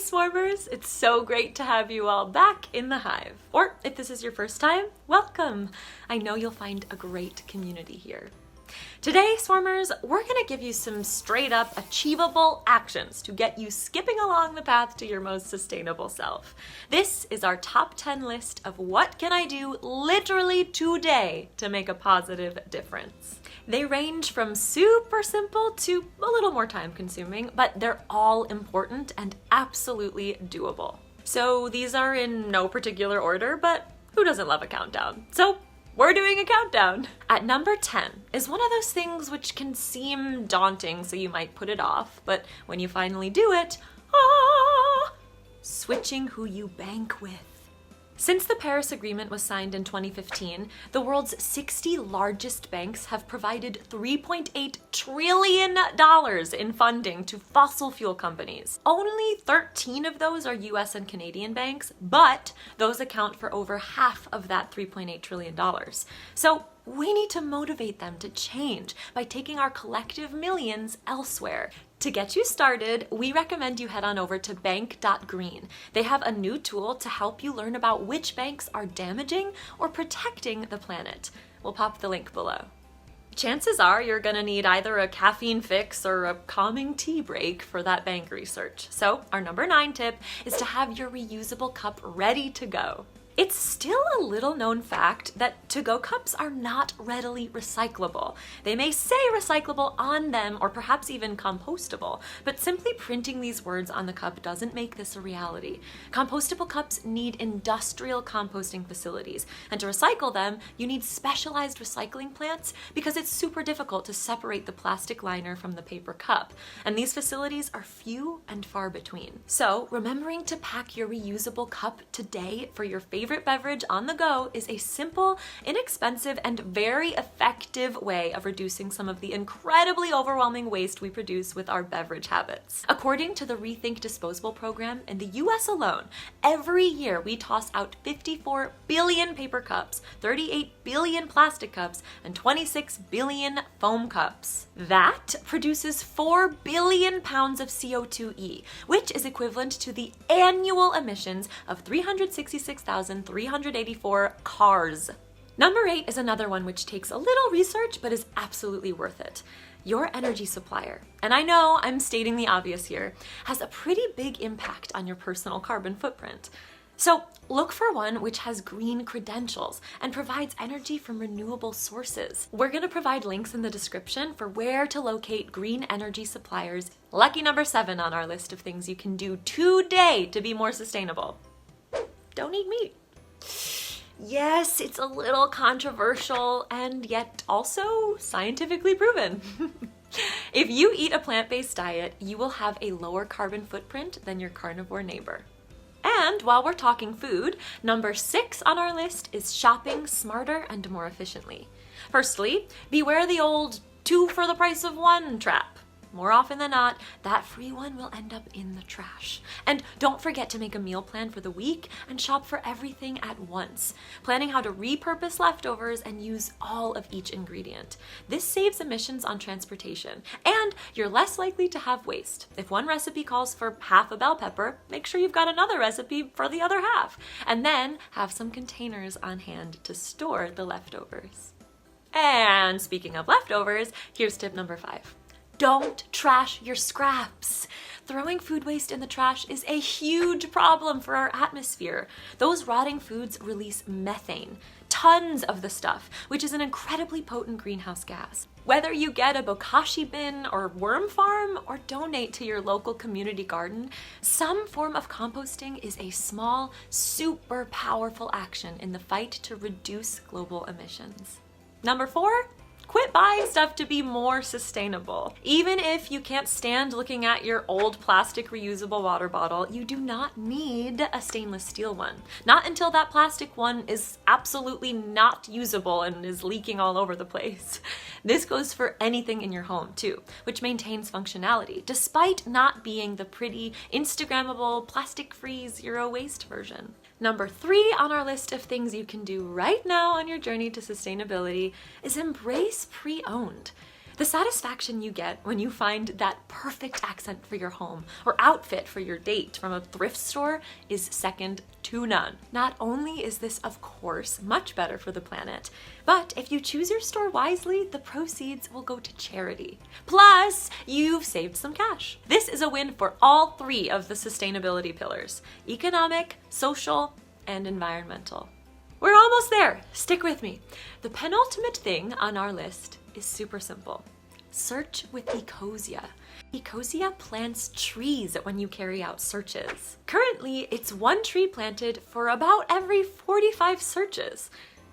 swarmers! It's so great to have you all back in the hive. Or if this is your first time, welcome! I know you'll find a great community here. Today, swarmers, we're gonna give you some straight up achievable actions to get you skipping along the path to your most sustainable self. This is our top 10 list of what can I do literally today to make a positive difference. They range from super simple to a little more time consuming, but they're all important and absolutely doable. So these are in no particular order, but who doesn't love a countdown? So we're doing a countdown. At number 10 is one of those things which can seem daunting, so you might put it off, but when you finally do it, switching who you bank with. Since the Paris Agreement was signed in 2015, the world's 60 largest banks have provided $3.8 trillion in funding to fossil fuel companies. Only 13 of those are US and Canadian banks, but those account for over half of that $3.8 trillion. So we need to motivate them to change by taking our collective millions elsewhere. To get you started, we recommend you head on over to bank.green. They have a new tool to help you learn about which banks are damaging or protecting the planet. We'll pop the link below. Chances are you're gonna need either a caffeine fix or a calming tea break for that bank research. So our number 9 tip is to have your reusable cup ready to go. It's still a little known fact that to-go cups are not readily recyclable. They may say recyclable on them or perhaps even compostable, but simply printing these words on the cup doesn't make this a reality. Compostable cups need industrial composting facilities, and to recycle them, you need specialized recycling plants because it's super difficult to separate the plastic liner from the paper cup, and these facilities are few and far between. So remembering to pack your reusable cup today for your favorite beverage on the go is a simple, inexpensive, and very effective way of reducing some of the incredibly overwhelming waste we produce with our beverage habits. According to the Rethink Disposable program, in the US alone, every year we toss out 54 billion paper cups, 38 billion plastic cups, and 26 billion foam cups. That produces 4 billion pounds of CO2e, which is equivalent to the annual emissions of 366,384 cars. Number 8 is another one which takes a little research but is absolutely worth it. Your energy supplier, and I know I'm stating the obvious here, has a pretty big impact on your personal carbon footprint. So look for one which has green credentials and provides energy from renewable sources. We're going to provide links in the description for where to locate green energy suppliers. Lucky number 7 on our list of things you can do today to be more sustainable. Don't eat meat. Yes, it's a little controversial and yet also scientifically proven. If you eat a plant-based diet, you will have a lower carbon footprint than your carnivore neighbor. And while we're talking food, number 6 on our list is shopping smarter and more efficiently. Firstly, beware the old 2 for the price of 1 trap. More often than not, that free one will end up in the trash. And don't forget to make a meal plan for the week and shop for everything at once, planning how to repurpose leftovers and use all of each ingredient. This saves emissions on transportation, and you're less likely to have waste. If one recipe calls for half a bell pepper, make sure you've got another recipe for the other half, and then have some containers on hand to store the leftovers. And speaking of leftovers, here's tip number 5. Don't trash your scraps. Throwing food waste in the trash is a huge problem for our atmosphere. Those rotting foods release methane, tons of the stuff, which is an incredibly potent greenhouse gas. Whether you get a bokashi bin or worm farm or donate to your local community garden, some form of composting is a small, super powerful action in the fight to reduce global emissions. Number 4, quit buying stuff to be more sustainable. Even if you can't stand looking at your old plastic reusable water bottle, you do not need a stainless steel one. Not until that plastic one is absolutely not usable and is leaking all over the place. This goes for anything in your home too, which maintains functionality, despite not being the pretty Instagrammable, plastic-free, zero waste version. Number 3 on our list of things you can do right now on your journey to sustainability is embrace pre-owned. The satisfaction you get when you find that perfect accent for your home or outfit for your date from a thrift store is second to none. Not only is this, of course, much better for the planet, but if you choose your store wisely, the proceeds will go to charity. Plus, you've saved some cash. This is a win for all three of the sustainability pillars: economic, social, and environmental. We're almost there. Stick with me. The penultimate thing on our list is super simple. Search with ECOSIA. ECOSIA plants trees when you carry out searches. Currently, it's 1 tree planted for about every 45 searches.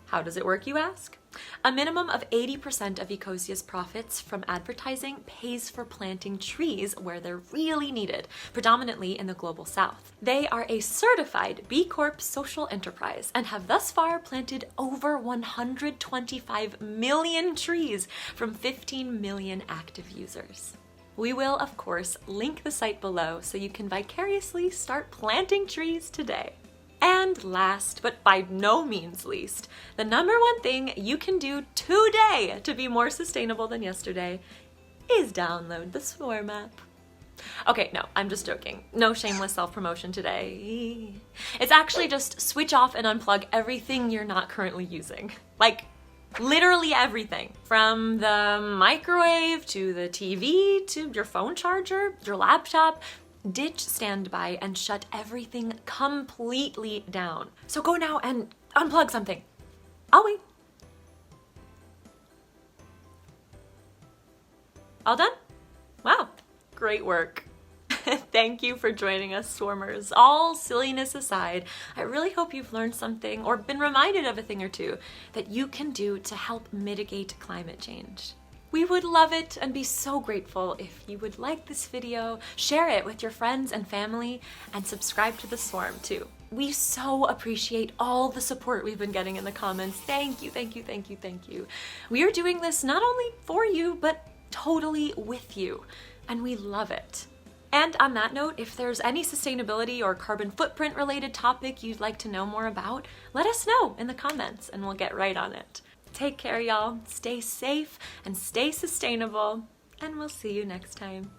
How does it work, you ask? A minimum of 80% of ECOSIA's profits from advertising pays for planting trees where they're really needed, predominantly in the global south. They are a certified B Corp social enterprise and have thus far planted over 125 million trees from 15 million active users. We will, of course, link the site below so you can vicariously start planting trees today. And last, but by no means least, the #1 thing you can do today to be more sustainable than yesterday is download the SWRM app. Okay, no, I'm just joking. No shameless self-promotion today. It's actually just switch off and unplug everything you're not currently using. Like, literally everything. From the microwave, to the TV, to your phone charger, your laptop. Ditch standby and shut everything completely down. So go now and unplug something. I'll wait. All done? Wow, great work. Thank you for joining us, SWRMers. All silliness aside, I really hope you've learned something or been reminded of a thing or two that you can do to help mitigate climate change. We would love it and be so grateful if you would like this video, share it with your friends and family, and subscribe to the SWRM too. We so appreciate all the support we've been getting in the comments. Thank you, thank you, thank you, thank you. We are doing this not only for you, but totally with you, and we love it. And on that note, if there's any sustainability or carbon footprint related topic you'd like to know more about, let us know in the comments and we'll get right on it. Take care, y'all. Stay safe and stay sustainable, and we'll see you next time.